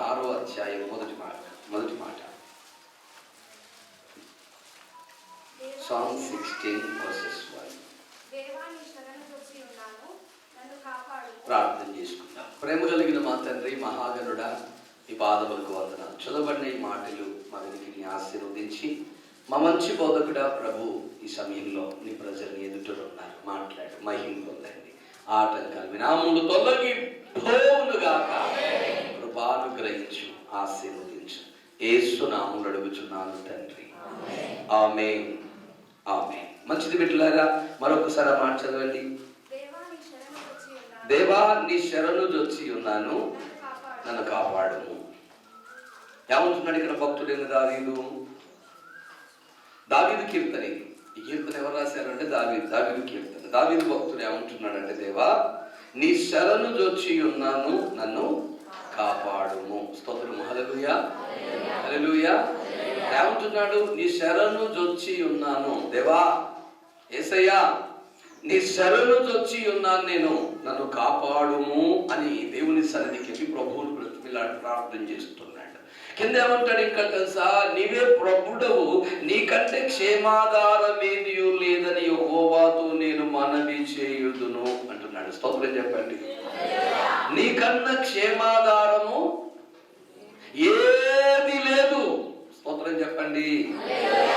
6వ అధ్యాయం మొదటి మాట Psalm 16 verses 1. ప్రార్థన చేసుకుందాం. ప్రేమ కలిగిన మా తండ్రి, మహాగణుడా, ఈ పాదములకు వందనాలు. చదవబడిన ఈ మాటలు మా వెనుకని ఆశీర్వదించి మా మంచి బోధకుడా ప్రభు ఈ సమయంలో నీ ప్రజల్ని ఎదుటలో ఉన్నారు, మాట్లాడి మహిమ పొందండి. ఆటంకాలు వినాములు తొలగి పోవునుగాక. కృపానుగ్రహించు, ఆశీర్వదించు. యేసు నామములో అడుగుచున్నాను తండ్రి, ఆమేన్, ఆమేన్. మంచిది బిడ్డలారా, మరొకసారి మాట చదవండి. దేవా నీ శరణు జొచ్చి ఉన్నాను, నన్ను కాపాడుము. ఏమంటున్నాడు ఇక్కడ భక్తుడైన దావీదు కీర్తన. ఈ కీర్తన ఎవరు రాశారంటే దావీదు కీర్తన. దావీదు భక్తుడు ఏమంటున్నాడంటే, దేవా నీ శరణు జొచ్చి ఉన్నాను, నన్ను కాపాడుము. స్తోత్రము. హల్లెలూయా, హల్లెలూయా. ఏమంటున్నాడు? నీ శరణు జొచ్చి ఉన్నాను. దేవా యేసయ్యా నీ శరణు జొచ్చి ఉన్నాను నేను, నన్ను కాపాడుము అని దేవుని సన్నిధికి వెళ్ళి ప్రభువుని బ్రతిమిలాడి ప్రార్థన చేస్తున్నాడు. కింద ఏమంటాడు ఇంకా తెలుసా? నీవే ప్రభుడవు, నీకంటే క్షేమాధారమేది లేదని యెహోవాతో నేను మనవి చేయుదును అంటున్నాడు. స్తోత్రం చెప్పండి. నీకన్నా క్షేమాధారము ఏది లేదు. స్తోత్రం చెప్పండి.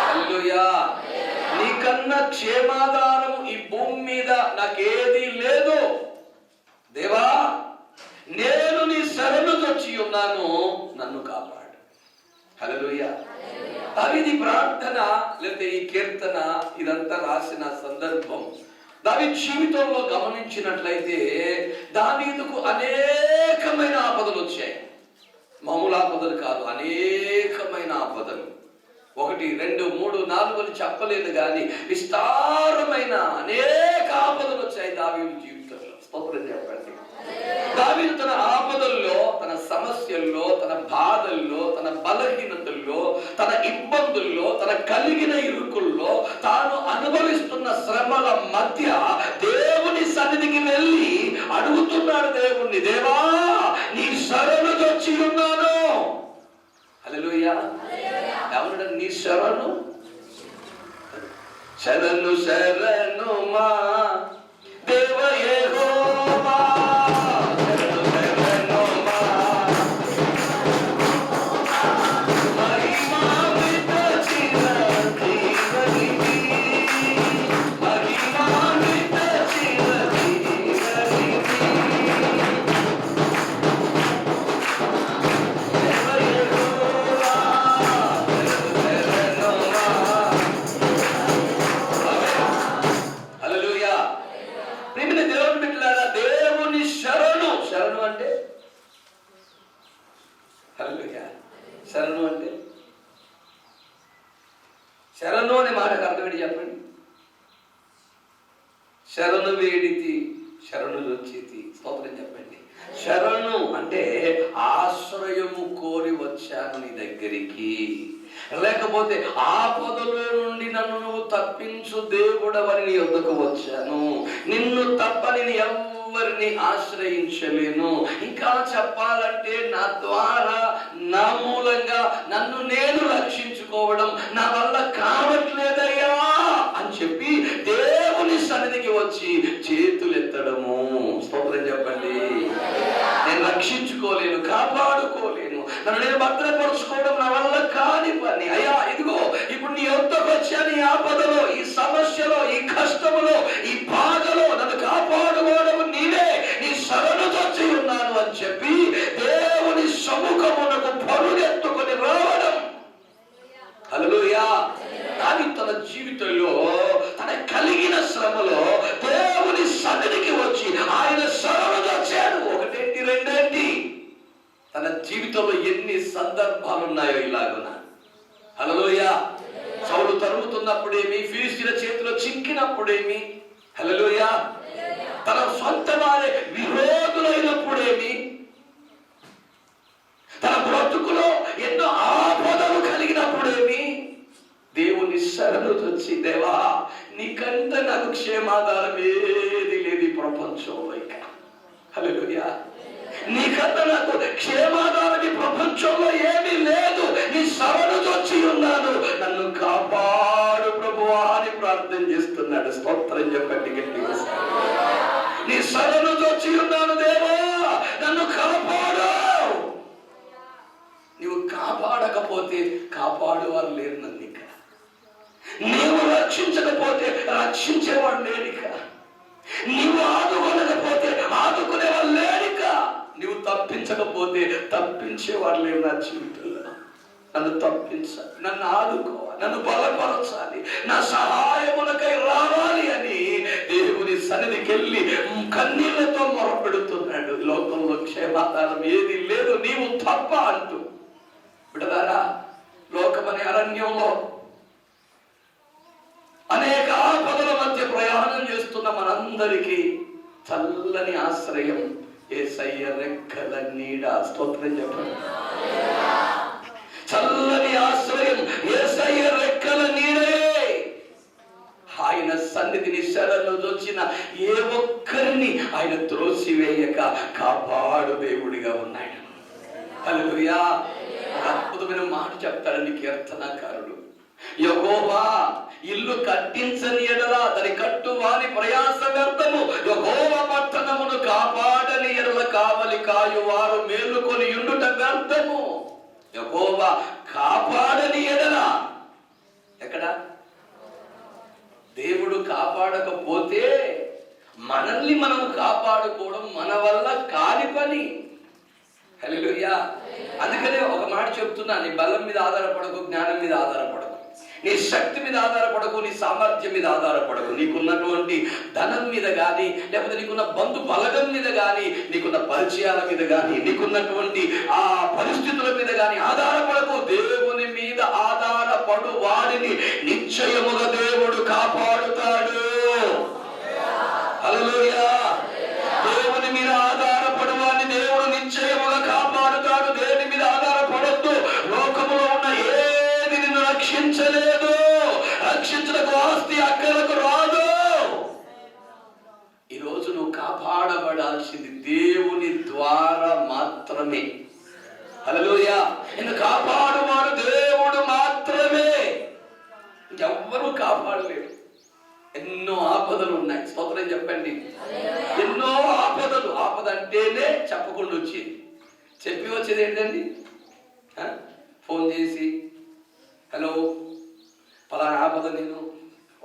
హల్లెలూయా. నీకన్నా క్షేమాధారము ఈ భూమి మీద నాకేది లేదు. దేవా నేను నీ శరణు జొచ్చి ఉన్నాను, నన్ను కాపాడు. హల్లెలూయా. దావీదు ప్రార్థన లేకపోతే ఈ కీర్తన ఇదంతా రాసిన సందర్భం దావీదు జీవితంలో గమనించినట్లయితే దావీదుకు అనేకమైన ఆపదలు వచ్చాయి. మామూలు ఆపదలు కాదు, అనేకమైన ఆపదలు. 1, 2, 3, 4 అని చెప్పలేదు కానీ విస్తారమైన అనేక ఆపదలు వచ్చాయి దావీదు జీవితంలో. స్తోత్రం చెప్పండి. దావీదు తన ఆపదల్లో, తన సమస్యల్లో, తన బాధల్లో, తన బలహీనతల్లో, తన ఇబ్బందుల్లో, తన కలిగిన ఇరుకుల్లో, తాను అనుభవిస్తున్న శ్రమల మధ్య దేవుని సన్నిధికి వెళ్ళి అడుగుతున్నాడు దేవుణ్ణి, దేవా నీ శరణు జొచ్చి ఉన్నాను. హల్లెలూయా. ఎవరు నీ శరణు? శరణు శరణు మా దేవ యెహోవా, శరణు శరణు మా మహిమాన్విత చిరంజీవనివి, మహిమాన్విత చిరంజీవనివి. శరణు అంటే హల్లెలూయా. శరణు అంటే శరణు అనే మాటకు అర్థం ఏంటి చెప్పండి? శరణు వేడితి, శరణు జొచ్చితి. స్తోత్రం చెప్పండి. శరణు అంటే ఆశ్రయము కోరి వచ్చాను నీ దగ్గరికి, లేకపోతే ఆపదలో నుండి నన్ను నువ్వు తప్పించు దేవుడవని నీ వద్దకు వచ్చాను. నిన్ను తప్పని ఎవరిని ఆశ్రయించలేను. ఇంకా చెప్పాలంటే నా ద్వారా, నా మూలంగా నన్ను నేను రక్షించుకోవడం నా వల్ల కావట్లేదయ్యా అని చెప్పి దేవుని సన్నిధికి వచ్చి చేతులెత్తడము. స్తోత్రం చెప్పండి. నేను రక్షించుకోలేను, కాపాడుకోలేను, నన్ను నేను భద్రపరుచుకోవడం నా వల్ల కాని పని. అయ్యా ఇదిగో ఇప్పుడు నీ వద్దకు వచ్చాను, ఈ ఆపదలో, ఈ సమస్యలో, ఈ కష్టములో, ఈ బాధలో నన్ను కాపాడుకోవడం నీవే, నీ శరణు జొచ్చి ఉన్నాను అని చెప్పి దేవుని సముఖమునకు పరుగెత్తుకొని రావడం. హల్లెలూయా. కానీ తన జీవితంలో తన కలిగిన శ్రమలో దేవుని సన్నిధికి వచ్చి ఆయన శరణు జొచ్చాడు. 1, 2 తన జీవితంలో ఎన్ని సందర్భాలు ఉన్నాయో ఇలాగున. హల్లెలూయా. సౌలు తరుముతున్నప్పుడేమి, ఫిలిష్తీయుల చేతిలో చిక్కినప్పుడేమి, హల్లెలూయా, తన సొంత వారే విరోధులైనప్పుడేమి, తన బ్రతుకులో ఎన్నో ఆపదలు కలిగినప్పుడేమి, దేవుని శరణు వచ్చి, దేవా నీకంటే నాకు క్షేమాధారం ఏది లేదు ఈ ప్రపంచంలో. ఇక హల్లెలూయా. నీక నీకన్నా నాకు క్షేమాధారం ఈ ప్రపంచంలో ఏమీ లేదు. నీ శరణు వచ్చి ఉన్నాను, నన్ను కాపాడు ప్రభువా అని ప్రార్థన చేస్తున్నాడు. స్తోత్రం చెప్పండి గట్టిగా. నీ శరణు వచ్చి ఉన్నాను దేవా, నన్ను కాపాడు. నీవు కాపాడకపోతే కాపాడువారు లేరు నన్ను ఇక. నీవు రక్షించకపోతే రక్షించేవాడు లేనిక. నీవు ఆదుకోలేకపోతే ఆదుకునేవాడు లేనిక. నీవు తప్పించకపోతే తప్పించేవాడు లేరు నా జీవితంలో. నన్ను తప్పించాలి, నన్ను ఆదుకోవాలి, నన్ను బలపరచాలి, నా సహాయమునకై రావాలి అని దేవుని సన్నిధికి వెళ్ళి కన్నీళ్లతో మొరపెడుతున్నాడు. లోకంలో క్షేమాధారం ఏది లేదు, నీవు తప్ప అంటూ. బిడ్డలారా, లోకమనే అరణ్యంలో అనేక ఆపదల మధ్య ప్రయాణం చేస్తున్న మనందరికీ చల్లని ఆశ్రయం యేసయ్య రెక్కల నీడ. స్తోత్రం చెప్పండి. చల్లని ఆశ్రయం యేసయ్య రెక్కల నీడే. ఆయన సన్నిధిని శరణు వచ్చిన ఏ ఒక్కరిని ఆయన త్రోసివేయక కాపాడు దేవుడిగా ఉన్నాడు. హల్లెలూయా. అద్భుతమైన మాట చెప్తాడండి కీర్తనకారుడు. యెహోవా ఇల్లు కట్టించని ఎడల దాని కట్టువాని ప్రయాస వ్యర్థము. యెహోవా పట్టణమును కాపాడని ఎడల కావలి కాయువారు మేలుకొని ఉండుట వ్యర్థము. యెహోవా కాపాడని ఎడల, ఎక్కడ దేవుడు కాపాడకపోతే మనల్ని మనం కాపాడుకోవడం మన వల్ల కాని పని. హల్లెలూయా. అందుకనే ఒక మాట చెప్తున్నా, నీ బలం మీద ఆధారపడకు, జ్ఞానం మీద ఆధారపడకు, నీ శక్తి మీద ఆధారపడకు, నీ సామర్థ్యం మీద ఆధారపడకు, నీకున్నటువంటి ధనం మీద కానీ, లేకపోతే నీకున్న బంధు బలగం మీద కానీ, నీకున్న పరిచయాల మీద కానీ, నీకున్నటువంటి ఆ పరిస్థితుల మీద కానీ ఆధారపడకు. దేవుని మీద ఆధారపడు వాడిని నిశ్చయముగా దేవుడు కాపాడుతాడు. హల్లెలూయా. దేవుని మీద ఆధారపడు వాడిని దేవుడు నిశ్చయముగా కాపాడుతాడు. దేని మీద ఆధారపడద్దు. లోకములో ఉన్న ఏది నిన్ను రక్షించలేదు. రక్షించడానికి ఆస్తి అక్కలకు రాదు. ఈరోజు నువ్వు కాపాడబడాల్సింది దేవుని ద్వారా మాత్రమే. హల్లెలూయా. నిన్ను కాపాడువాడు దేవుడు మాత్రమే, ఎవ్వరూ కాపాడలేరు. ఎన్నో ఆపదలు ఉన్నాయి. స్తోత్రం చెప్పండి. ఎన్నో ఆపదలు. ఆపద అంటేనే చెప్పకుండా వచ్చేది. చెప్పి వచ్చేది ఏంటండి? ఫోన్ చేసి హలో ఫలానా ఆపద నేను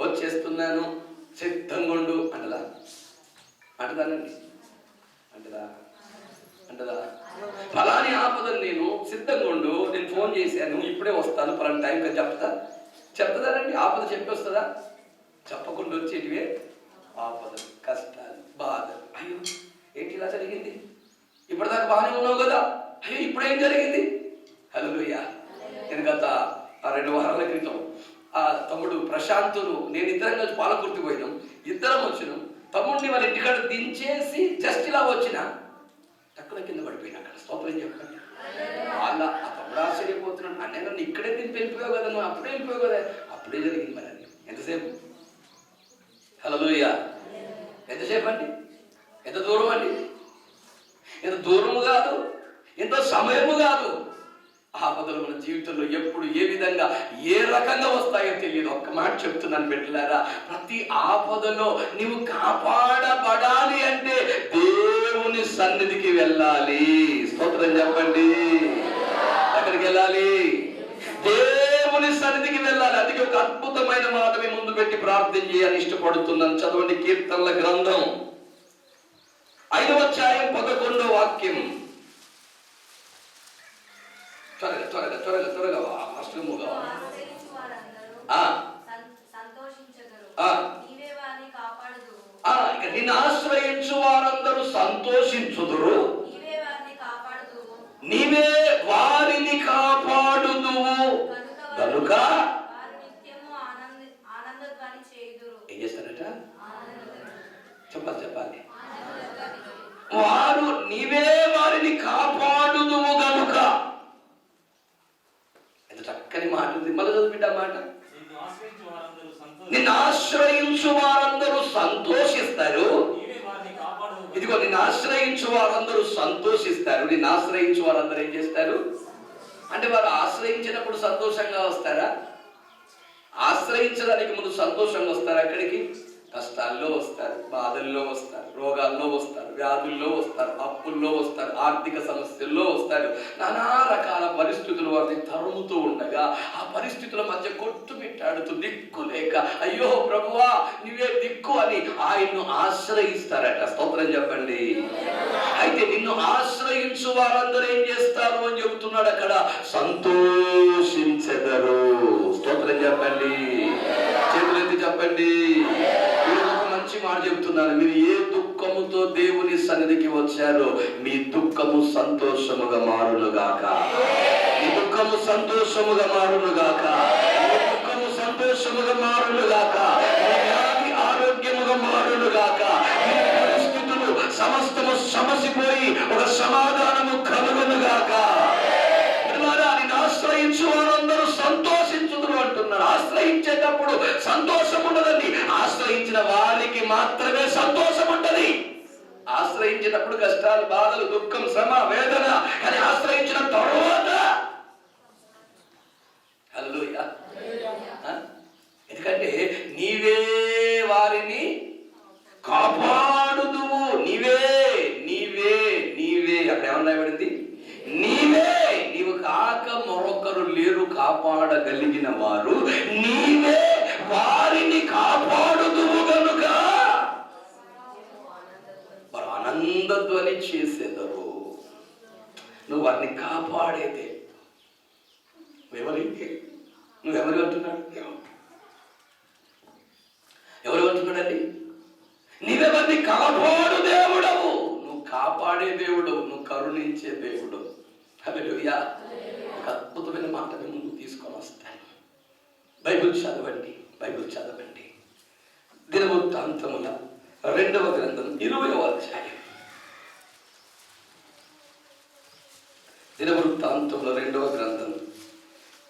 వచ్చేస్తున్నాను సిద్ధంగా ఉండు అంటదా? అంటదానండి? అంటదా? ఫలాని ఆపదని నేను సిద్ధంగా ఉండు, నేను ఫోన్ చేశాను, ఇప్పుడే వస్తాను ఫలానా టైం కదా చెప్తుందానండి? ఆపద చెప్పి వస్తుందా? చెప్పకుండా వచ్చేటివే ఆపదలు, కష్టాలు, బాధలు. అయ్యో ఏంటి ఇలా జరిగింది? ఇప్పటిదాకా బాగానే ఉన్నావు కదా, అయ్యో ఇప్పుడేం జరిగింది? హల్లెలూయా. నేను గత 2 వారాల క్రితం ఆ తమ్ముడు ప్రశాంతును నేను ఇద్దరం కలిసి పాలకుర్తి పోయినాం. ఇద్దరం వచ్చినాం. తమ్ముడిని వాళ్ళ ఇంటికాడ దించేసి జస్ట్ ఇలా వచ్చిన టక్కున కింద పడిపోయినా. అక్కడ స్తోత్రం చెప్పండి. వాళ్ళ ఆ తమ్ముడు ఆశ్చర్యపోతున్నాడు. అన్నీ నన్ను ఇక్కడే దింపి వెళ్ళిపోయావు కదా, నువ్వు అప్పుడే వెళ్ళిపోయావు కదా. అప్పుడే జరిగింది మరి. అది ఎంతసేపు? హల్లెలూయా. ఎంతసేపు అండి? ఎంత దూరం అండి? ఎంత దూరము కాదు, ఎంత సమయము కాదు. ఆపదలు మన జీవితంలో ఎప్పుడు ఏ విధంగా ఏ రకంగా వస్తాయో తెలియదు. ఒక్క మాట చెప్తున్నాను బిడ్డలారా, ప్రతి ఆపదలో నీవు కాపాడబడాలి అంటే దేవుని సన్నిధికి వెళ్ళాలి. స్తోత్రం చెప్పండి. ఎక్కడికి వెళ్ళాలి? దేవుని సన్నిధికి వెళ్ళాలి. అందుకే ఒక అద్భుతమైన మాట మీ ముందు పెట్టి ప్రార్థన చేయాలని ఇష్టపడుతున్నాను. చదవండి కీర్తనల గ్రంథం 5వ అధ్యాయం 11వ వాక్యం. త్వరగా అష్టముగా. ఇక నిన్ను ఆశ్రయించు వారందరూ సంతోషించుదురు, నీవే వారిని కాపాడుదువు కనుక ఏం చేస్తారట? చెప్పాలి. వారు నీవే వారిని కాపాడుదువు గనుక. ఎంత చక్కని మాట ఉంది. మళ్ళీ చదువుబిడ్డ మాట. నిన్ను ఆశ్రయించు వారందరూ సంతోషిస్తారు. ఇదిగో నిన్ను ఆశ్రయించు వారందరూ సంతోషిస్తారు. చేస్తారు? నిన్ను ఆశ్రయించు వారందరూ ఏం చేస్తారు అంటే, వారు ఆశ్రయించినప్పుడు సంతోషంగా వస్తారా? ఆశ్రయించడానికి ముందు సంతోషంగా వస్తారు. అక్కడికి కష్టాల్లో వస్తారు, బాధల్లో వస్తారు, రోగాల్లో వస్తారు, వ్యాధుల్లో వస్తారు, అప్పుల్లో వస్తారు, ఆర్థిక సమస్యల్లో వస్తారు. నానా రకాల పరిస్థితులు వారిని తరుముతూ ఉండగా ఆ పరిస్థితుల మధ్య కొట్టుమిట్టాడుతూ దిక్కు లేక, అయ్యో ప్రభువా నువ్వే దిక్కు అని ఆయన్ను ఆశ్రయిస్తారట. స్తోత్రం చెప్పండి. అయితే నిన్ను ఆశ్రయించు వారందరూ ఏం చేస్తారు అని చెబుతున్నాడు అక్కడ, సంతోషించెదరు. స్తోత్రం చెప్పండి, చేతులెత్తి చెప్పండి. మంచి మాట చెబుతున్నాను, మీరు ఏ దుఃఖముతో దేవుని సన్నిధికి వచ్చారో మీ దుఃఖము సంతోషముగా మారునుగాక. మీ దుఃఖము సంతోషముగా మారునుగాక. మీ దుఃఖము సంతోషముగా మారునుగాక. మీ వ్యాధి ఆరోగ్యముగా మారునుగాక. మీ పరిస్థితులు సమస్తము సమసిపోయి ఒక సమాధానము కలుగునుగాక. ఆశ్రయించు వారందరూ సంతోషించుదురు అంటున్నారు. ఆశ్రయించేటప్పుడు సంతోషం ఉండదండి, ఆశ్రయించిన వారికి మాత్రమే సంతోషం ఉంటది. ఆశ్రయించినప్పుడు కష్టాలు, బాధలు, దుఃఖం, శ్రమ, వేదన, కానీ ఆశ్రయించిన తరువాత హల్లెలూయా. ఎందుకంటే నీవే వారిని కాపాడుదువు. నీవే నీవే నీవే అక్కడ ఏమన్నా పడింది? నీవే, నీవు కాక మరొకరు లేరు కాపాడగలిగిన వారు, నీవే వారిని కాపాడుదువు గనుక వారు ఆనందధ్వని చేసేదరు. నువ్వు వారిని కాపాడేదే. నువ్వెవరు అంటున్నాడు? ఎవరు అంటున్నాడండి? నీవే వారిని కాపాడు దేవుడవు, నువ్వు కాపాడే దేవుడవు, నువ్వు కరుణించే దేవుడు. హల్లెలూయా. ఒక అద్భుతమైన మాటని ముందు తీసుకొని వస్తాను. బైబిల్ చదవండి, బైబిల్ చదవండి. దినవృత్తాంతముల 2వ గ్రంథం 20వ అధ్యాయం. దినవృత్తాంతముల 2వ గ్రంథం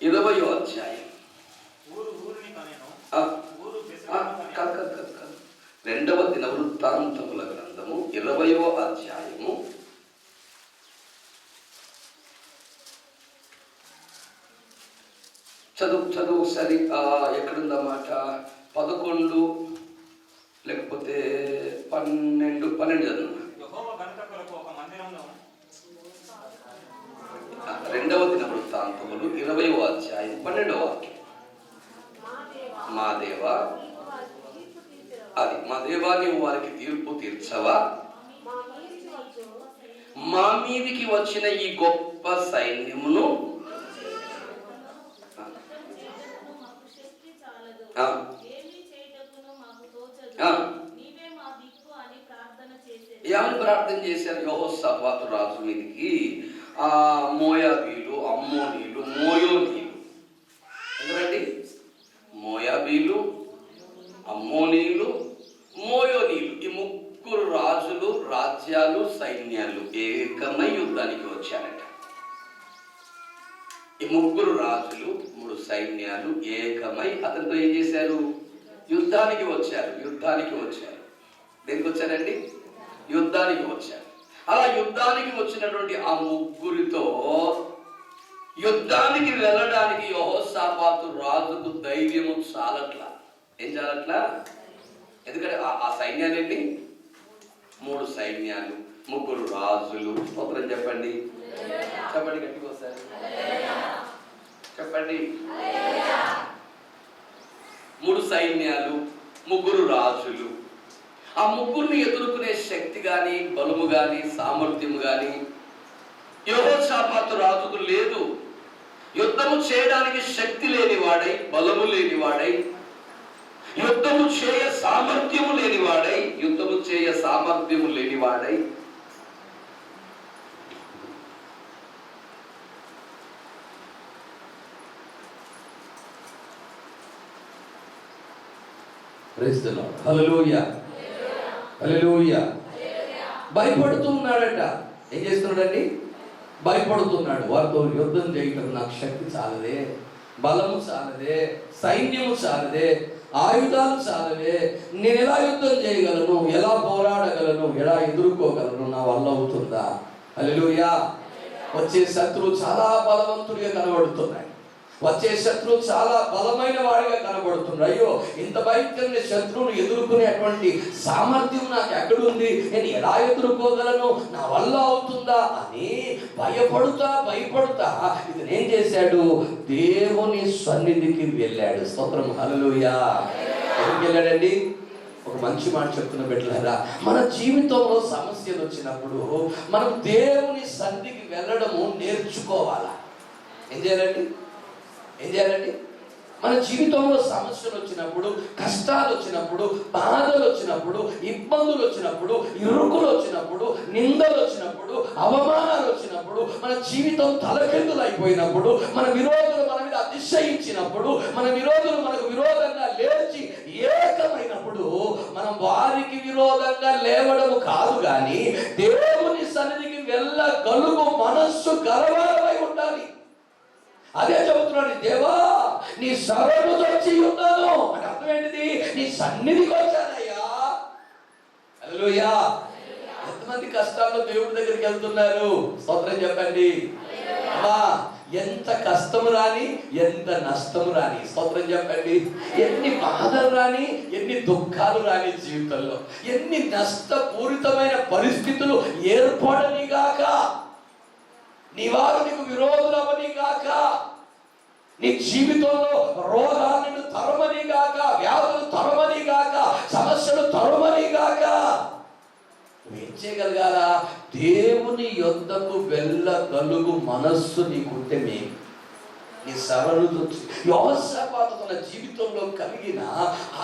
20వ అధ్యాయం. 2వ దినవృత్తాంతముల గ్రంథము 20వ అధ్యాయము చదువు సరి. ఎక్కడుందన్నమాట? 11 లేకపోతే 12 చదువు. 2వ దినవృత్తాంతములు 20వ అధ్యాయం 12వ వాక్యం. మా దేవా, అది మా దేవా నీవు వారికి తీర్పు తీర్చవా? మా మీదికి వచ్చిన ఈ గొప్ప సైన్యమును ఏమని ప్రార్థన చేశారు? యెహోషాపాతు రాజు మీదికి మోయాబీలు, అమ్మోనీలు, మోయోనీలు. ఎందుకండి? మోయాబీలు, అమ్మోనీలు, మోయోనీలు, ఈ ముగ్గురు రాజులు, రాజ్యాలు, సైన్యాలు ఏకమై యుద్ధానికి వచ్చారట. ఈ ముగ్గురు రాజులు, 3 సైన్యాలు ఏకమై అతనితో ఏం చేశారు? యుద్ధానికి వచ్చారు. యుద్ధానికి వచ్చారు. దేనికి వచ్చారండి? యుద్ధానికి వచ్చారు. అలా యుద్ధానికి వచ్చినటువంటి ఆ ముగ్గురితో యుద్ధానికి వెళ్ళడానికి యెహోషాపాతు రాజుకు ధైర్యము చాలట్లా. ఏం చాలట్లా? ఎందుకంటే ఆ సైన్యాలు ఏంటి? 3 సైన్యాలు, 3 రాజులు. స్తోత్రం చెప్పండి, చెప్పండి గట్టిగా ఒకసారి చెప్పండి. 3 సైన్యాలు, 3 రాజులు. ఆ ముగ్గురిని ఎదుర్కొనే శక్తి గాని, బలము గాని, సామర్థ్యము గాని యెహోషాపాతు రాజుకు లేదు. యుద్ధము చేయడానికి శక్తి లేనివాడై, బలము లేనివాడై, యుద్ధము చేయ సామర్థ్యము లేనివాడై, ప్రైజ్ ది లార్డ్. హల్లెలూయా, హల్లెలూయా. భయపడుతూ ఉన్నాడట. ఏం చేస్తున్నాడండి? భయపడుతున్నాడు. వారితో యుద్ధం చేయటం నాకు శక్తి చాలదే, బలము చాలదే, సైన్యము చాలదే, ఆయుధాలు చాలవే. నేను ఎలా యుద్ధం చేయగలను? ఎలా పోరాడగలను? ఎలా ఎదుర్కోగలను? నా వల్ల అవుతుందా? హల్లెలూయా. వచ్చే శత్రువు చాలా బలవంతుడిగా కనబడుతున్నాయి. వచ్చే శత్రువు చాలా బలమైన వాడిగా కనబడుతున్నాడు. అయ్యో, ఇంత భయంకరమైన శత్రువును ఎదుర్కొనేటువంటి సామర్థ్యం నాకు ఎక్కడుంది, నేను ఎలా ఎదుర్కోగలను, నా వల్ల అవుతుందా అని భయపడుతా ఇతను ఏం చేశాడు? దేవుని సన్నిధికి వెళ్ళాడు. స్తోత్రం, హల్లెలూయా. ఎందుకు వెళ్ళాడండి? ఒక మంచి మాట చెప్తున్న బిడ్డలారా, మన జీవితంలో సమస్యలు వచ్చినప్పుడు మనం దేవుని సన్నిధికి వెళ్ళడము నేర్చుకోవాలా. ఏం చేయాలండి? మన జీవితంలో సమస్యలు వచ్చినప్పుడు, కష్టాలు వచ్చినప్పుడు, బాధలు వచ్చినప్పుడు, ఇబ్బందులు వచ్చినప్పుడు, ఇరుకులు వచ్చినప్పుడు, నిందలు వచ్చినప్పుడు, అవమానాలు వచ్చినప్పుడు, మన జీవితం తలకిందులు అయిపోయినప్పుడు, మన విరోధులు మన మీద అతిశయించినప్పుడు, మన విరోధులు మనకు విరోధంగా లేచి ఏకమైనప్పుడు మనం వారికి విరోధంగా లేవడము కాదు కానీ దేవుని సన్నిధికి వెళ్ళగలుగు మనస్సు గలవారమై ఉండాలి. అదే చెబుతున్నాడు, దేవా నీ సరళు వచ్చి ఉన్నాను అని. అర్థం ఏంటిది? నీ సన్నిధికి వచ్చానయ్యా. హల్లెలూయా. ఎంతమంది కష్టాల్లో దేవుడి దగ్గరికి వెళ్తున్నారు? స్తోత్రం చెప్పండి. అమ్మా, ఎంత కష్టము రాని, ఎంత నష్టము రాని, స్తోత్రం చెప్పండి. ఎన్ని బాధలు రాని, ఎన్ని దుఃఖాలు రాని, జీవితంలో ఎన్ని నష్టపూరితమైన పరిస్థితులు ఏర్పడని గాక, నీ వారు నీకు విరోధులవని గాక, నీ జీవితంలో రోగాలను తరమని గాక, వ్యాధులు తరమని గాక, సమస్యలు తరమని గాక, నువ్వేం చేయగలగాల? దేవుని యొద్దకు వెళ్ళగలుగు మనస్సు నీకుంటే మేలు. నీ సరళు యోసేపు తన జీవితంలో కలిగిన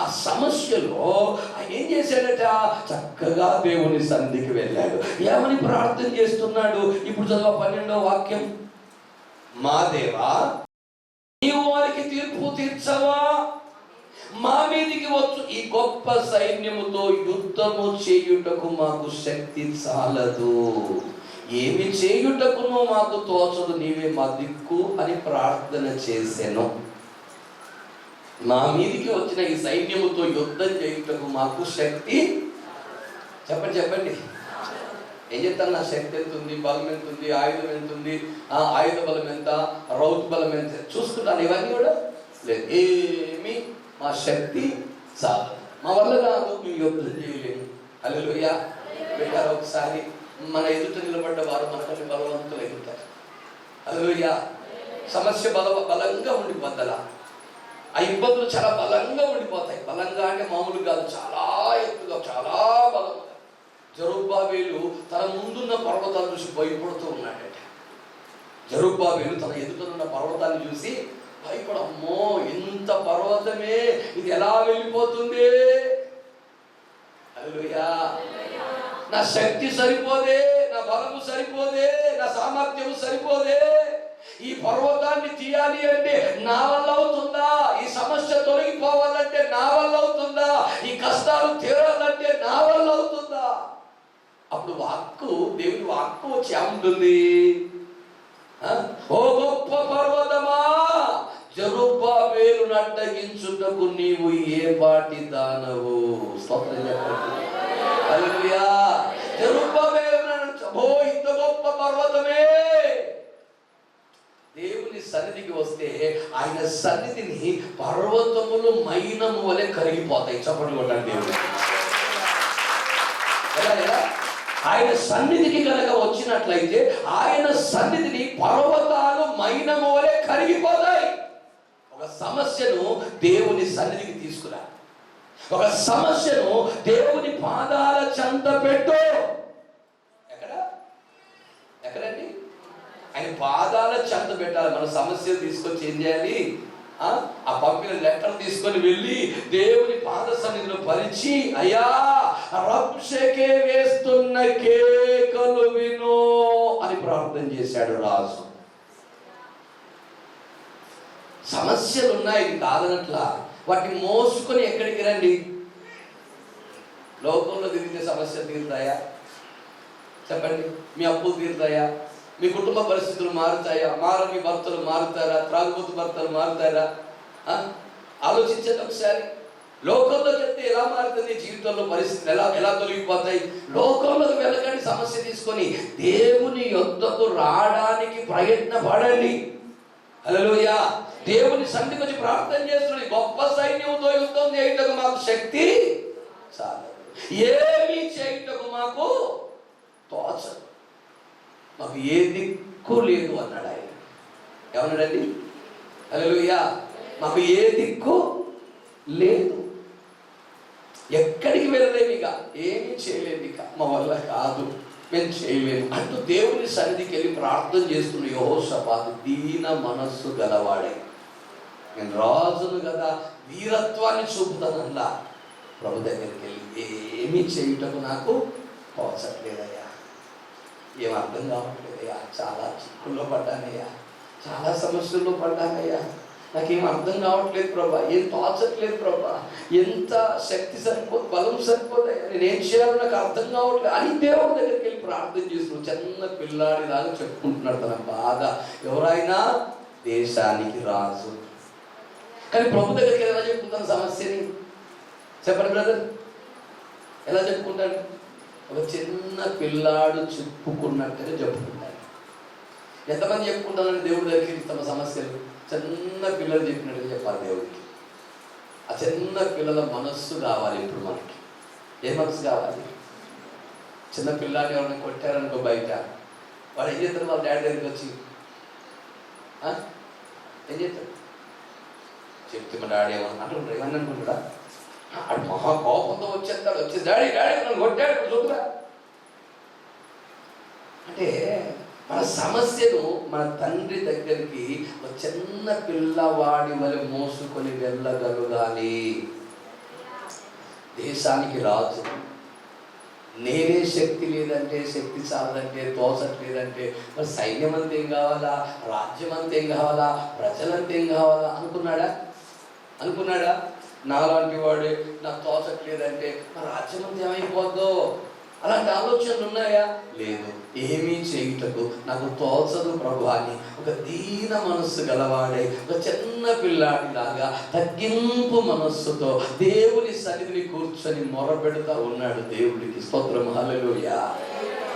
ఆ సమస్యలో ఆయన ఏం చేశాడట? చక్కగా దేవుని సన్నిధికి వెళ్ళాడు. ఏమని ప్రార్థన చేస్తున్నాడు? ఇప్పుడు చదువు 12వ వాక్యం. మా దేవా, నీవు వారికి తీర్పు తీర్చవా? మా మీదికి వచ్చు ఈ గొప్ప సైన్యముతో యుద్ధము చేయుటకు మాకు శక్తి చాలదు, ఏమి చేయుటకును మాకు తోచదు, నీవే మా దిక్కు అని ప్రార్థన చేశాను. మా మీదికి వచ్చిన ఈ సైన్యముతో యుద్ధం చేయుటకు మాకు శక్తి, చెప్పండి ఏం చెప్తాను? నా శక్తి ఎంత ఉంది, బలం ఎంత ఉంది, ఆయుధం ఎంత ఉంది, ఆయుధ బలం ఎంత, రౌతు బలం ఎంత చూసుకుంటాను. ఇవన్నీ కూడా లేదు. ఏమి మా శక్తి చాలు, మా వల్ల కాదు, మేము యుద్ధం చేయలేము. హల్లెలూయా. పెట్టారు ఒకసారి మన ఎదుట నిలబడ్డ వారు మనకంటే బలవంతులు ఎదుగుతారు. హల్లెలూయా. సమస్య బలంగా ఉండిపోద్దా, ఆ ఇబ్బందులు చాలా బలంగా ఉండిపోతాయి. బలంగా అంటే మామూలు కాదు, చాలా ఎత్తుగా, చాలా బలం. జెరుబ్బాబెలు తన ముందున్న పర్వతాన్ని చూసి భయపడుతూ ఉన్నాడట. జెరుబ్బాబెలు తన ఎదుటనున్న పర్వతాన్ని చూసి భయపడు, అమ్మో ఇంత పర్వతమే, ఇది ఎలా వెళ్ళిపోతుంది? హల్లెలూయా. నా శక్తి సరిపోదే, నా బలము సరిపోదే, నా సామర్థ్యము సరిపోదే. ఈ పర్వతాన్ని తీయాలి అంటే నా వల్ల అవుతుందా? ఈ సమస్య తొలగిపోవాలంటే నా వల్ల అవుతుందా? ఈ కష్టాలు తీరాలంటే నా వల్ల అవుతుందా? అప్పుడు వాక్కు, దేవుని వాక్కు వచ్చి ఏముంటుంది? ఓ గొప్ప పర్వతమా, జెరుబ్బాబెలును అడ్డగించుటకు నీవు ఏ పాటి దానవు? స్తోత్రం చెప్పండి. హల్లెలూయా. జెరుబ్బాబెలు, ఓ ఇంత గొప్ప పర్వతమే, దేవుని సన్నిధికి వస్తే ఆయన సన్నిధిని పర్వతములు మైనము వలె కరిగిపోతాయి. చప్పట్లు కొట్టండి. దేవుడు ఎలా ఆయన సన్నిధికి కనుక వచ్చినట్లయితే ఆయన సన్నిధిని పర్వతాలు మైనము వలె కరిగిపోతాయి. ఒక సమస్యను దేవుని సన్నిధికి తీసుకురా, ఒక సమస్యను దేవుని పాదాల చెంత పెట్టు. ఎక్కడండి? ఆయన పాదాల చెంత పెట్టాలి. మన సమస్యలు తీసుకొచ్చి ఏం చేయాలి? ఆ పంపిన లెటర్ తీసుకొని వెళ్ళి దేవుని పాద సన్నిధిలో పరిచి, అయ్యా రబ్షకే వేస్తున్న కేకలు విను అని ప్రార్థన చేశాడు రాజు. సమస్యలు ఉన్నాయి కాదనట్లా, వాటిని మోసుకొని ఎక్కడికి రండి? లోకంలో తిరిగితే సమస్యలు తీరుతాయా? చెప్పండి. మీ అప్పులు తీరుతాయా? మీ కుటుంబ పరిస్థితులు మారుతాయా? మారని భర్తలు మారుతారా? త్రాగుబోతు భర్తలు మారుతారా? ఆలోచించండి ఒకసారి. లోకంలోకి వెళ్తే ఎలా మారుతుంది, జీవితంలో పరిస్థితులు ఎలా ఎలా తొలగిపోతాయి. లోకంలోకి వెళ్ళకండి, సమస్య తీసుకొని దేవుని యొద్దకు రావడానికి ప్రయత్నపడండి. హల్లెలూయా. దేవుని సన్నిధికి వచ్చి ప్రార్థన చేస్తుంది. గొప్ప సైన్యంతో యుద్ధం చేయటకు మాకు శక్తి చాలు, ఏమీ చేయటకు మాకు తోచదు, మాకు ఏ దిక్కు లేదు అన్నాడు ఆయన. ఏమన్నాడండి? హల్లెలూయా. మాకు ఏ దిక్కు లేదు, ఎక్కడికి వెళ్ళలేము, ఇక ఏమీ చేయలేము, ఇక మా వల్ల కాదు, మేము చేయలేము అంటూ దేవుని సన్నిధికి వెళ్ళి ప్రార్థన చేస్తున్న యెహోషాపాతు దీన మనస్సు గలవాడే. నేను రాజును కదా, వీరత్వాన్ని చూపుతానల్లా. ప్రభు దగ్గరికి వెళ్ళి ఏమీ చేయుటకు నాకు తోచట్లేదయ్యా, ఏం అర్థం కావట్లేదయ్యా, చాలా చిక్కుల్లో పడ్డానయ్యా, చాలా సమస్యల్లో పడ్డానయ్యా, నాకేం అర్థం కావట్లేదు ప్రభా, ఏం తోచట్లేదు ప్రభా, ఎంత శక్తి సరిపోదు, బలం సరిపోదయ్యా, నేనేం చేయాలో నాకు అర్థం కావట్లేదు అని దేవుడి దగ్గరికి వెళ్ళి ప్రార్థన చేస్తున్నాడు. చిన్న పిల్లాడిలాగా చెప్పుకుంటున్నాడు తన బాధ. ఎవరైనా దేశానికి రాజు, కానీ ప్రభు దగ్గరికి ఎలా చెప్పుకుంటాను సమస్యని? చెప్పండి బ్రదర్, ఎలా చెప్పుకుంటాడు? ఒక చిన్న పిల్లాడు చెప్పుకున్నట్టుగా చెప్పుకుంటాడు. ఎంతమంది చెప్పుకుంటారని దేవుడి దగ్గరికి తమ సమస్యలు? చిన్న పిల్లలు చెప్పినట్టుగా చెప్పాలి దేవుడికి. ఆ చిన్న పిల్లల మనస్సు కావాలి. ఇప్పుడు మనకి ఏ మనస్సు కావాలి? చిన్న పిల్లాన్ని ఎవరైనా కొట్టారనుకో బయట, వాడు ఏం చేస్తారు? వాళ్ళ డాడీ దగ్గరికి వచ్చి ఏం చేస్తాడు? చెప్తే మా డాడీ ఏమనుకుంటాడు? ఏమని అనుకుంటాడా? అటు మహా కోపంతో వచ్చేస్తాడు, వచ్చి డాడీ డాడీ నన్ను కొట్టాడు చూపురా అంటే, మన సమస్యను మన తండ్రి దగ్గరికి ఒక చిన్న పిల్లవాడి వలె మోసుకొని వెళ్ళగలగాలి. దేశానికి రాజు, నేనే శక్తి లేదంటే, శక్తి చాలంటే, తోచట్లేదంటే, మరి సైన్యం అంతా ఏం కావాలా, రాజ్యం అంతా ఏం కావాలా, ప్రజలంతా ఏం కావాలా అనుకున్నాడా? నాలాంటి వాడే నాకు తోచట్లేదంటే నా రాజ్యం అంతా ఏమైపోద్దో, అలాంటి ఆలోచనలు ఉన్నాయా? లేదు. ఏమీ చేయుటకు నాకు తోచదు ప్రభు అని ఒక దీన మనస్సు గలవాడై, ఒక చిన్న పిల్లాడిలాగా తగ్గింపు మనస్సుతో దేవుని సన్నిధిని కూర్చొని మొరపెడుతూ ఉన్నాడు దేవుడికి. స్తోత్రం, హల్లెలూయా.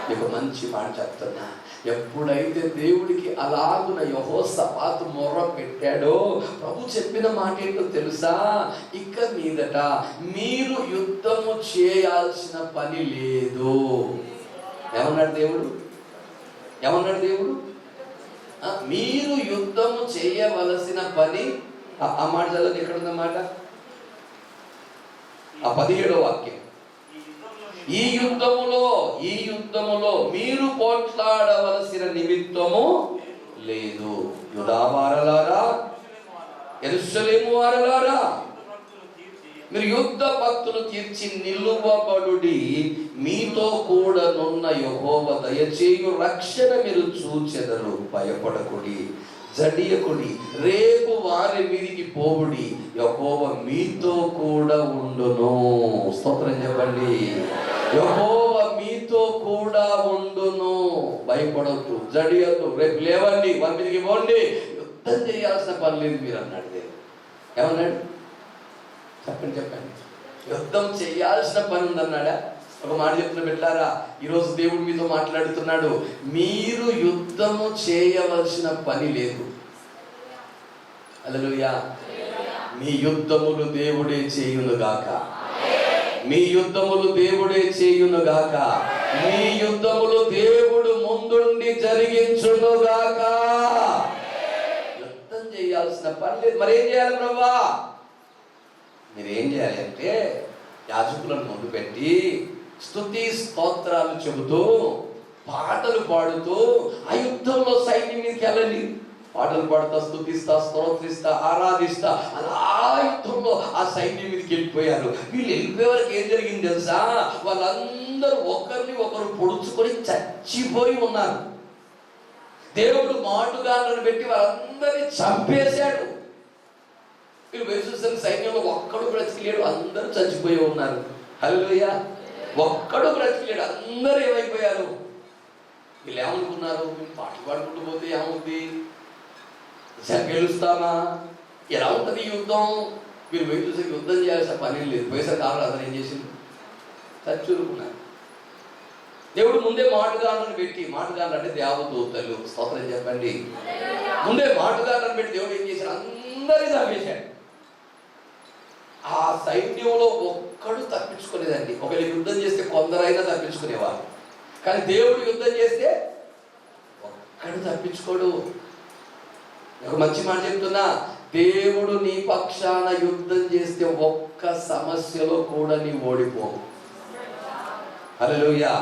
నీకు మంచి మాట చెప్తున్నా, ఎప్పుడైతే దేవుడికి అలాగున యెహోషాపాతు మొర్ర పెట్టాడో, ప్రభు చెప్పిన మాట ఏంటో తెలుసా? ఇక మీదట మీరు యుద్ధము చేయాల్సిన పని లేదు. ఏమన్నాడు దేవుడు? మీరు యుద్ధము చేయవలసిన పని. ఆ మాట చదవండి, ఎక్కడుందన్నమాట? ఆ 17వ వాక్యం. ఈ యుద్ధములో మీరు పోట్లాడవలసిన నిమిత్తము లేదు. యూదా వారలారా, యెరూషలేము వారలారా, మీరు యుద్ధ భక్తులు తీర్చి నిలువబడుడి. మీతో కూడా నున్న యెహోవా దయచేయు రక్షణ మీరు చూచెదరు. భయపడకుడి, జడియకుడి, రేపు వారి మీదికి పోవుడి, యెహోవా మీతో కూడా ఉండును. స్తోత్రం చెప్పండి. యెహోవా మీతో కూడా ఉండును. భయపడద్దు, జడియద్దు, రేపు లేవండి, వారి మీదికి పోండి, యుద్ధం చేయాల్సిన పని లేదు మీరు అన్నాడు దేవుడు. ఏమన్నాడు? చెప్పండి. యుద్ధం చేయాల్సిన పని ఉందన్నాడా? ఒక మాట చెప్తున్న బిడ్డలారా, ఈరోజు దేవుడు మీతో మాట్లాడుతున్నాడు. మీరు యుద్ధము చేయవలసిన పని లేదు. హల్లెలూయా. మీ యుద్ధములు దేవుడే చేయునుగాక. మీ యుద్ధములు దేవుడే చేయునుగాక. మీ యుద్ధములు దేవుడు ముందుండి జరిగించునుగాక. యుద్ధం చేయాల్సిన పని లేదు. మరేం చేయాలి ప్రభువా? మీరేం చేయాలి అంటే, యాజకులను ముందు పెట్టి స్తుతి స్తోత్రాలు చెబుతూ, పాటలు పాడుతూ ఆ యుద్ధంలో సైన్యం మీదకి వెళ్ళండి. పాటలు పాడుతా, స్తుతిస్తా, స్తోత్రిస్తా, ఆరాధిస్తా, అలా యుద్ధంలో ఆ సైన్యం మీదకి వెళ్ళిపోయారు. వీళ్ళు వెళ్ళిపోయే వరకు ఏం జరిగింది తెలుసా? వాళ్ళందరూ ఒకరిని ఒకరు పొడుచుకొని చచ్చిపోయి ఉన్నారు. దేవుడు మాటుగాళ్ళను పెట్టి వాళ్ళందరినీ చంపేశాడు. వీళ్ళు వేసిన సైన్యంలో ఒక్కడు బ్రతికిలేడు, అందరూ చచ్చిపోయి ఉన్నారు. హల్లెలూయా. ఒక్కడు బ్రతికిలేడు, అందరూ ఏమైపోయారు? వీళ్ళు ఏమనుకున్నారు? పాటలు పాడుకుంటూ పోతే ఏమవుతుంది? గెలుస్తామా? ఎలా ఉంటుంది యుద్ధం? మీరు పోయి చూసి యుద్ధం చేయాల్సిన పని లేదు. పోయేసరికి అతను ఏం చేసింది? చచ్చూరుకున్నారు. దేవుడు ముందే మాటగాళ్ళను పెట్టి, మాటగాళ్ళు అంటే దేవదూతలు, స్తోత్రం చెప్పండి. ముందే మాటగాళ్ళను పెట్టి దేవుడు ఏం చేశాడు? అందరినీ చంపేశాడు. ఆ సైన్యంలో ఒక్కడు తప్పించుకునేదండి. ఒకవేళ యుద్ధం చేస్తే కొందరైనా తప్పించుకునేవారు, కానీ దేవుడు యుద్ధం చేస్తే ఒక్కడు తప్పించుకోడు. ఒక మంచి మాట చెప్తున్నా, దేవుడు నీ పక్షాన యుద్ధం చేస్తే ఒక్క సమస్యలో కూడా నీ ఓడిపోవు. హల్లెలూయా,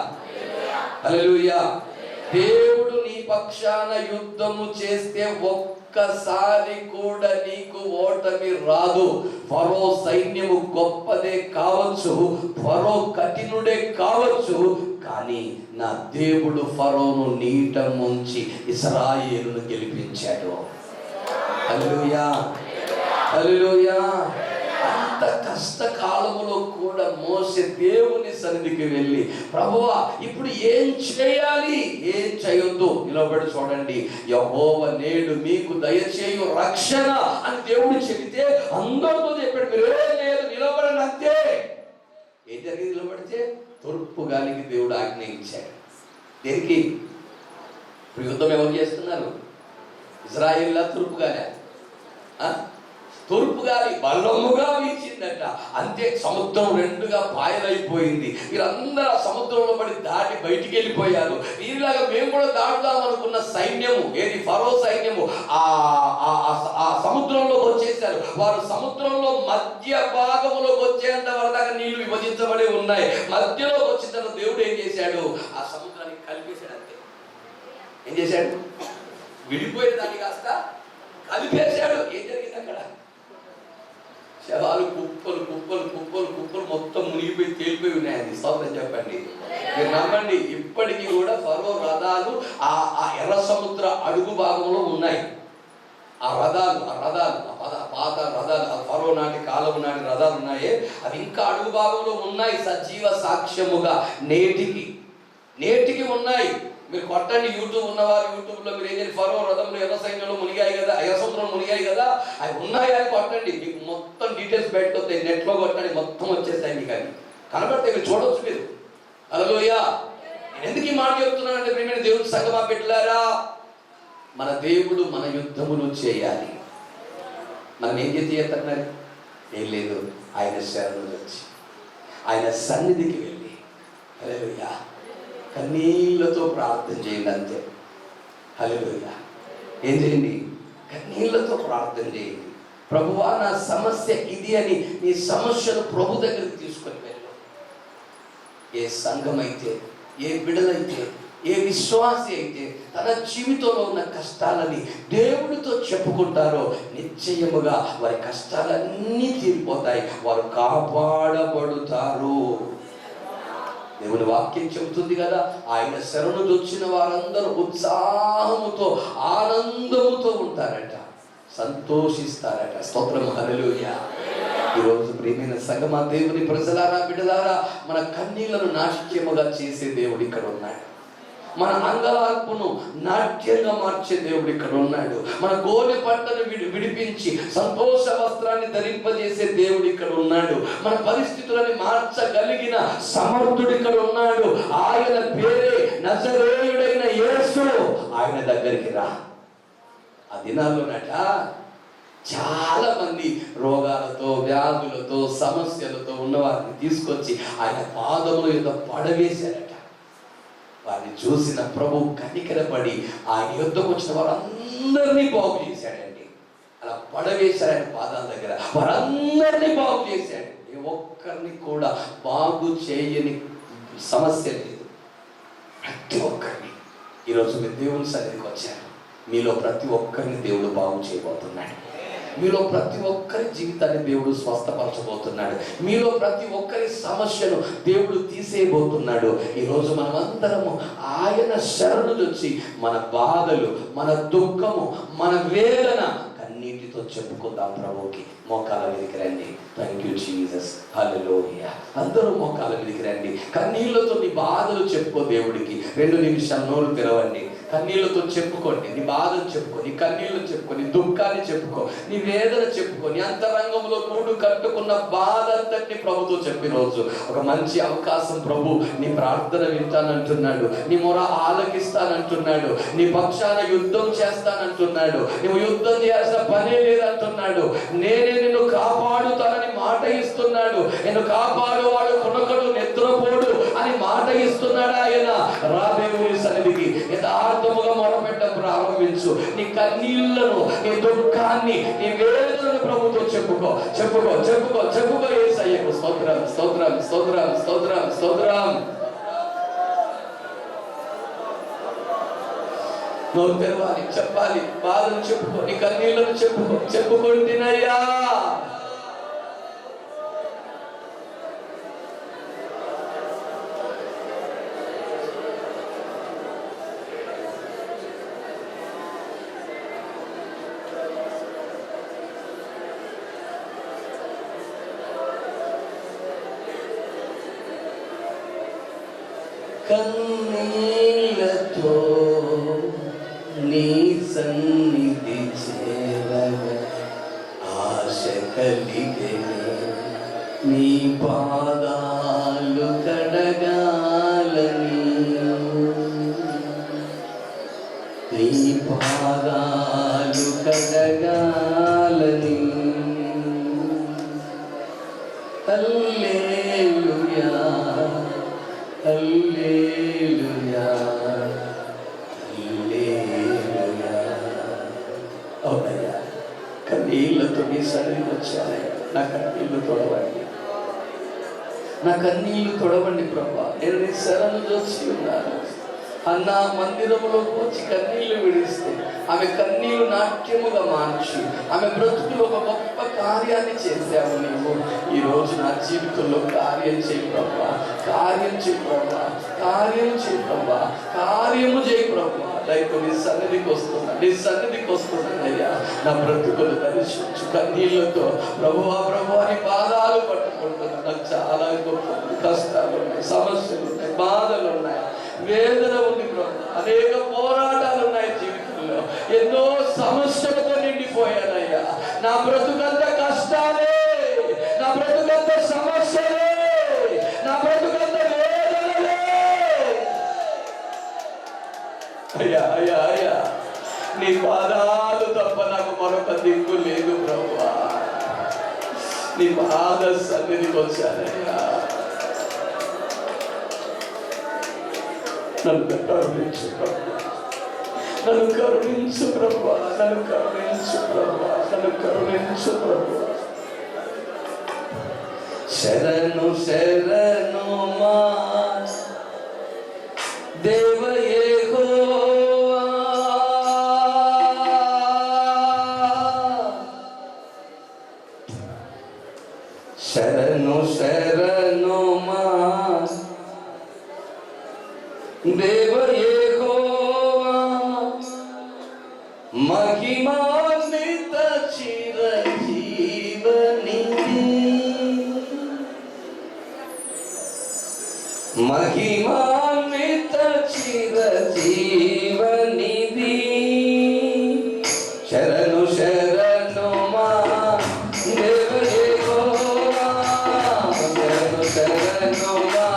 హల్లెలూయా. దేవుడు నీ పక్షాన యుద్ధము చేస్తే ఒక్కసారి కూడా నీకు ఓటమి రాదు. ఫరో సైన్యము గొప్పదే కావచ్చు, ఫరో కఠినుడే కావచ్చు, కానీ నా దేవుడు ఫరోను నీట ముంచి ఇశ్రాయేలును గెలిపించాడు. హల్లెలూయా, హల్లెలూయా. అంత కష్టకాలములో కూడా మోసే దేవుని సన్నిధికి వెళ్ళి, ప్రభువా ఇప్పుడు ఏం చేయాలి, ఏం చేయొద్దు, నిలబడి చూడండి, యెహోవా నేడు మీకు దయచేయు రక్షణ అని దేవుడు చెబితే అందరితో చెప్పాడు, మీరు ఏం లేదు, నిలబడండి అంతే. ఏం జరిగింది? నిలబడితే తూర్పు గాలికి దేవుడు ఆజ్ఞ ఇచ్చాడు. దేనికి? ఇప్పుడు యుద్ధం ఎవరు చేస్తున్నారు? ఇశ్రాయేలులా తూర్పు గాలి? తూర్పు గాలి బలముగా వీచిందట. అంతే, సముద్రం రెండుగా పాయలైపోయింది. వీరందరూ ఆ సముద్రంలో పడి దాటి బయటికి వెళ్ళిపోయారు. వీరిలాగా మేము కూడా దాటుదాం అనుకున్న సైన్యము, ఏది ఫరో సైన్యము, ఆ సముద్రంలోకి వచ్చేసారు. వారు సముద్రంలో మధ్య భాగంలోకి వచ్చేంత వరకు నీళ్లు విభజించబడి ఉన్నాయి. మధ్యలోకి వచ్చిన తర్వాత దేవుడు ఏం చేశాడు? ఆ సముద్రాన్ని కలిపేశాడు. అంతే. ఏం చేశాడు? విడిపోయిన దాన్ని కాస్త కలిపేశాడు. ఏం జరిగింది అక్కడ? శవాలు కుప్పలు కుప్పలు కుప్పలు కుప్పలు మొత్తం మునిగిపోయి తేలిపోయి ఉన్నాయండి. స్తోత్రం చెప్పండి. మీరు నమ్మండి, ఇప్పటికీ కూడా ఫరో రథాలు ఆ ఎర్ర సముద్ర అడుగు భాగంలో ఉన్నాయి. ఆ రథాలు పాత రథాలు, ఆ ఫరో నాటి కాలం నాటి రథాలు ఉన్నాయి. అవి ఇంకా అడుగు భాగంలో ఉన్నాయి, సజీవ సాక్ష్యముగా నేటికి ఉన్నాయి. మీరు కొట్టండి, యూట్యూబ్ ఉన్నవారు యూట్యూబ్లో మీరు ఏం చేయాలి? ఫరో రథంలో ఎర్ర సైన్యంలో మునిగాయి కదా, ఎర్ర సముద్రం మునిగాయి కదా, అవి ఉన్నాయి అని కొట్టండి, మీకు మొత్తం డీటెయిల్స్ బయటకు వస్తాయి. నెట్లో కొట్టండి, మొత్తం వచ్చేస్తాయి. మీకు అవి కనబడతాయి, మీరు చూడవచ్చు. మీరు హల్లెలూయా. నేను ఎందుకు ఈ మాట చెప్తున్నానంటే, ప్రియమైన దేవుడు సంగమా బిడ్డలారా, మన దేవుడు మన యుద్ధములు చేయాలి. మనం ఏం చేస్తున్నారు? ఏం లేదు, ఆయన శరణు వచ్చి ఆయన సన్నిధికి వెళ్ళి హల్లెలూయా కన్నీళ్లతో ప్రార్థన చేయండి. అంతే. హల్లెలూయా. ఏం చేయండి? కన్నీళ్లతో ప్రార్థన చేయండి. ప్రభువా నా సమస్య ఇది అని నీ సమస్యను ప్రభు దగ్గరికి తీసుకొని వెళ్ళు. ఏ సంఘం అయితే, ఏ బిడ్డలైతే, ఏ విశ్వాసి అయితే తన జీవితంలో ఉన్న కష్టాలని దేవుడితో చెప్పుకుంటారో నిశ్చయముగా వారి కష్టాలన్నీ తీరిపోతాయి, వారు కాపాడబడుతారు. దేవుని వాక్యం చెబుతుంది కదా, ఆయన శరణు వచ్చిన వారందరూ ఉత్సాహముతో ఆనందముతో ఉంటారట, సంతోషిస్తారట. స్తోత్రం, హల్లెలూయా. ఈరోజు ప్రియమైన సంగమా, దేవుని ప్రజలారా, బిడ్డలారా, మన కన్నీళ్లను నాట్యముగా చేసే దేవుడు ఇక్కడ ఉన్నాడు. మన అంగలార్పును నాట్యంగా మార్చే దేవుడు ఇక్కడ ఉన్నాడు. మన గోనె పంటను విడిపించి సంతోష వస్త్రాన్ని ధరింపజేసే దేవుడు ఇక్కడ ఉన్నాడు. మన పరిస్థితులను మార్చగలిగిన సమర్థుడు ఇక్కడ ఉన్నాడు. ఆయన పేరే నజరేయుడైన యేసు. ఆయన దగ్గరికి రా. ఆ దినాల్లోనట చాలా మంది రోగాలతో, వ్యాధులతో, సమస్యలతో ఉన్నవారిని తీసుకొచ్చి ఆయన పాదముల మీద పడవేశారట. వారిని చూసిన ప్రభు కనికరపడి ఆయన యుద్ధకు వచ్చిన వారందరినీ బాగు చేశాడండి. అలా పడవేశాడు ఆయన పాదాల దగ్గర, వారందరినీ బాగు చేశాడు. ఏ ఒక్కరిని కూడా బాగు చేయని సమస్య లేదు. ప్రతి ఒక్కరిని ఈరోజు మీరు దేవుని సన్నిధికి వచ్చారు. మీలో ప్రతి ఒక్కరిని దేవుడు బాగు చేయబోతున్నాడు. మీలో ప్రతి ఒక్కరి జీవితాన్ని దేవుడు స్వస్థపరచబోతున్నాడు. మీలో ప్రతి ఒక్కరి సమస్యను దేవుడు తీసేయబోతున్నాడు. ఈరోజు మనమందరము ఆయన శరణు వచ్చి మన బాధలు, మన దుఃఖము, మన వేదన కన్నీటితో చెప్పుకుందాం ప్రభువుకి. మోకాల మీదకి రండి. థ్యాంక్ యూ జీసస్, హల్లెలూయా. అందరూ మోకాల మీదకి రండి. కన్నీళ్లతో నీ బాధలు చెప్పుకో దేవుడికి. 2 నిమిషాలు నోరు తెరవండి. కన్నీళ్లతో చెప్పుకోండి, నీ బాధను చెప్పుకో, నీ కన్నీళ్లు చెప్పుకో, నీ దుఃఖాన్ని చెప్పుకో, నీ వేదన చెప్పుకో, నీ అంతరంగంలో కూడు కట్టుకున్న బాధ అంతటిని ప్రభుతో చెప్పి రోజు ఒక మంచి అవకాశం. ప్రభు నీ ప్రార్థన వింటానంటున్నాడు, నీ మొర ఆలకిస్తానంటున్నాడు, నీ పక్షాన యుద్ధం చేస్తానంటున్నాడు, నువ్వు యుద్ధం చేయాల్సిన పనే లేదంటున్నాడు. నేనే నిన్ను కాపాడుతానని మాట ఇస్తున్నాడు. నిన్ను కాపాడువాడు కొనకడు నిద్రపోడు అని మాట ఇస్తున్నాడు ఆయన. రా దేవుని సన్నిధికి యథార్థముగా మొరపెట్ట ప్రారంభించు. నీ కన్నీళ్లను, నీ దుఃఖాన్ని, నీ వేదనను ప్రభుతో చెప్పుకో, చెప్పుకో, చెప్పుకో, చెప్పుకో. యేసయ్యకు స్తోత్రం, స్తోత్రం, స్తోత్రం, స్తోత్రం, స్తోత్రం. నోరు తెరవాలి, చెప్పాలి, బాధను చెప్పుకో, నీ కన్నీళ్లను చెప్పుకో. చెప్పుకుంటున్నాయా కన్నీళ్లతో నీ సన్నిధి చేరగా ఆశ కలిగెను, నీ పాదాలు కడగాలని, నీ పాదాలు కడగాలని. హల్లెలూయా, హల్లెలూయా, హల్లెలూయా. అవునయ్యా, కన్నీళ్లతో నీ సన్నిధికి వచ్చానయ్యా. నా కన్నీళ్లు తొడవండి, నా కన్నీళ్లు తొడవండి ప్రభా. నేను నీ శరణు చూసి ఉన్నాను. అన్న మందిరంలోకి వచ్చి కన్నీళ్లు విడిస్తే ఆమె కన్నీళ్లు నాట్యముగా మార్చి ఆమె బ్రతుకులో ఒక గొప్ప కార్యాన్ని చేశావు నీవు. ఈరోజు నా జీవితంలో కార్యం చేయి ప్రభా, కార్యం చేయి ప్రభా, కార్యం చేయి ప్రభా, కార్యము చేయి ప్రభా. లైక్ నీ సన్నిధికి వస్తున్నా, నీ సన్నిధికి వస్తున్నానయ్యా. నా బ్రతుకులు దర్శించు కన్నీళ్లతో ప్రభువా, ప్రభువా నీ పాదాలు పట్టుకుంటున్నా. నాకు చాలా గొప్ప కష్టాలు ఉన్నాయి, సమస్యలు ఉన్నాయి, బాధలు ఉన్నాయి, వేదన ఉంది ప్రభు. అనేక పోరాటాలు ఉన్నాయి జీవితంలో, ఎన్నో సమస్యలతో నిండిపోయానయ్యా. నా బ్రతుకంత కష్టాలే, నా బ్రతుకంత సమస్యలే, నా బ్రతుకంత వేదనలే. అయ్యా అయ్యా అయ్యా, నీ పాదాలు తప్ప నాకు మరొక దిక్కు లేదు ప్రభువా. నీ పాద సన్నిధికి వచ్చానయ్యా. నన్ను కరుణించు ప్రభు, నన్ను కరుణించు ప్రభు, నన్ను కరుణించు ప్రభు, నన్ను కరుణించు ప్రభు. శరణు శరణు మా దేవ యెహోవా, శరణు శరణు మా దేవ యెహోవా, మహిమాన్విత చిరంజీవనిధి, మహిమాన్విత చిరంజీవనిధి. శరణు శరణు మా దేవ యెహోవా, శరణు శరణు మా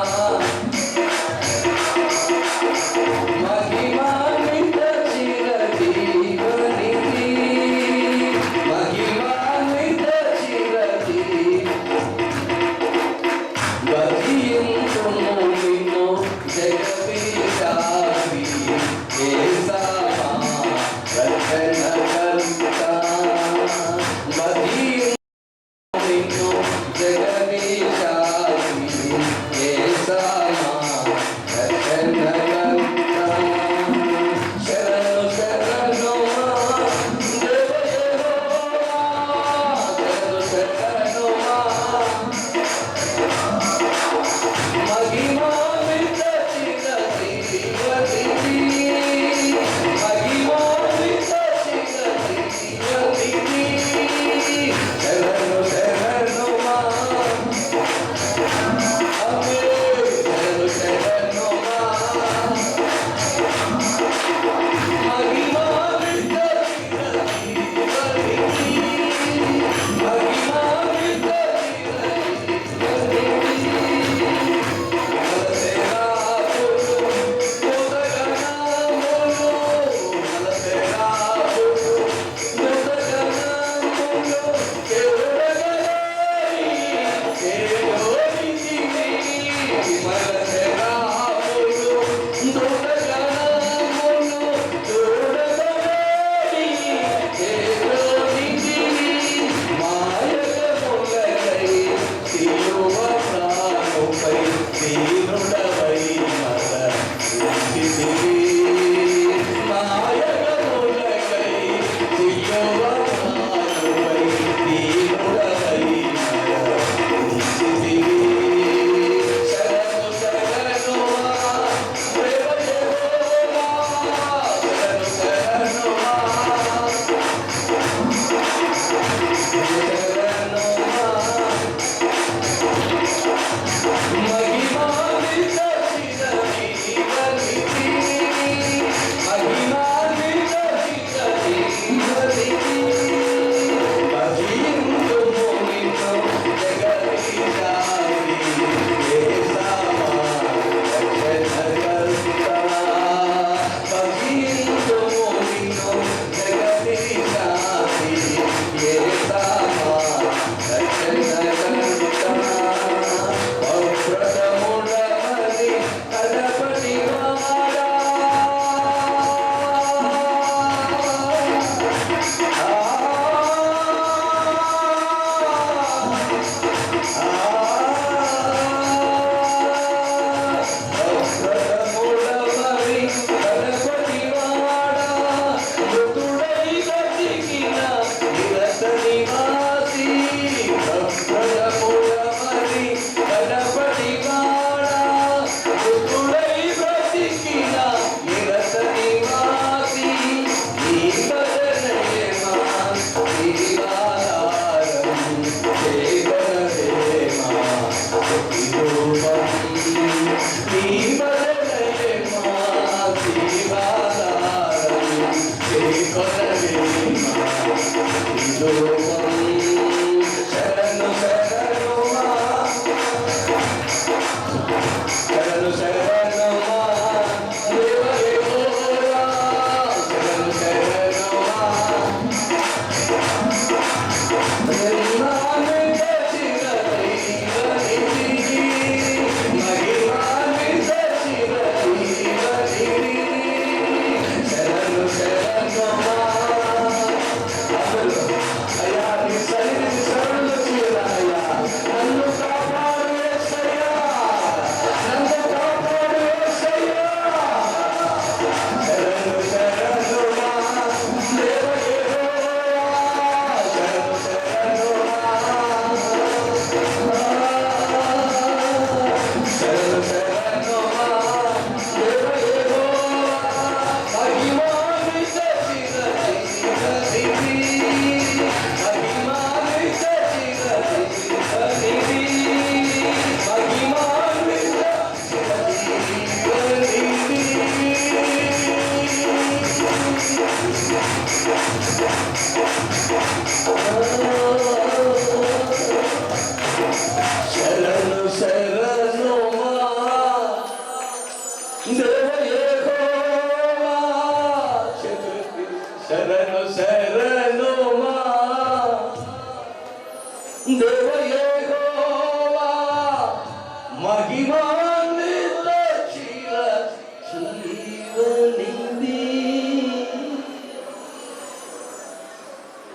మహిమాన్విత చిరంజీవనిధి.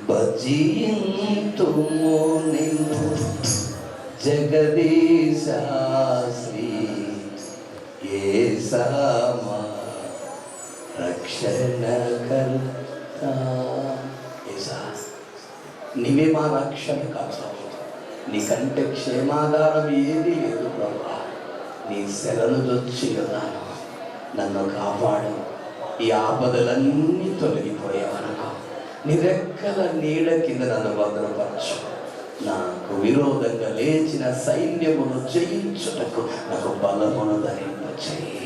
భజింతుము నిన్ను జగదీశ శ్రీ యేసమా రక్షణకర్త. యేసా, నీవే మా రక్షణ కాదు, నీకంటే క్షేమాధారం ఏది లేదు ప్రభా. నీ శరణు దొచ్చి ఉన్నాను, నన్ను కాపాడు. ఈ ఆపదలన్నీ తొలగిపోయేవరకు నీ రెక్కల నీడ కింద నన్ను భద్రపరచు. నాకు విరోధంగా లేచిన సైన్యమును జయించుటకు నాకు బలమును ధరింపచేయి.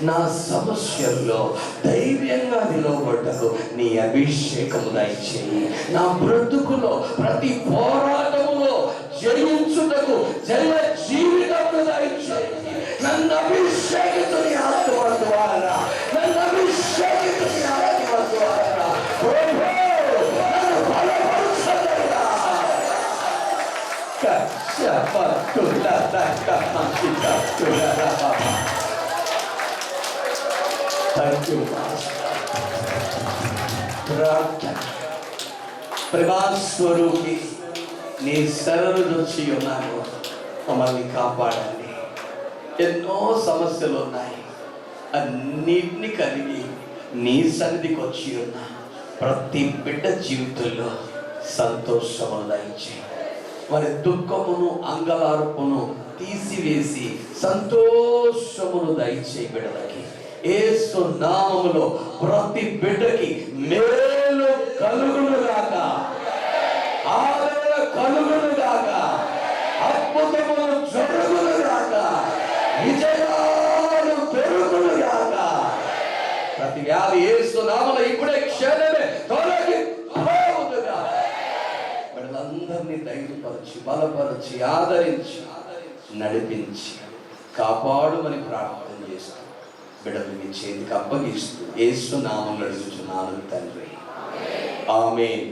నా సమస్యల్లో ధైర్యంగా నిలవబడ్డకు నీ అభిషేకము దయచేయి. నా బ్రతుకులో ప్రతి పోరాటములో జయించుటకు జయ జీవితము దయచేయి. నన్ను అభిషేకితు నీ ఆత్మ ద్వారా, నన్ను అభిషేకితు నీ ఆత్మ ద్వారా ప్రభు నన్ను బలపరుచదయ్యా. ప్రభాస్వరూపి, నీ శరణు నుంచి ఉన్నాను, మమ్మల్ని కాపాడండి. ఎన్నో సమస్యలు ఉన్నాయి, అన్నిటిని కలిగి నీ సన్నిధికి వచ్చి ఉన్నా ప్రతి బిడ్డ జీవితంలో సంతోషమును దయచేయి. వారి దుఃఖమును అంగలార్పును తీసివేసి సంతోషమును దయచేయి. బిడ్డలకి యేసు నామములో ప్రతి బిడ్డకి మేలు కలుగును గాక, ఆదరణ కలుగును గాక, అద్భుతములు జరుగును గాక, విజయాలు పెరుగును గాక. ప్రతి వ్యాధి యేసు నామములో ఇప్పుడే క్షణమే తొలగిపోవునుగా. బిడ్డలందరినీ ధైర్యపరచి, బలపరచి, ఆదరించి, నడిపించి, కాపాడుమని ప్రార్థన చేస్తూ బిడ్డలు మీ చేతికి అప్పగిస్తూ యేసు నామములో అడుగుచున్నాను తండ్రి. ఆమేన్.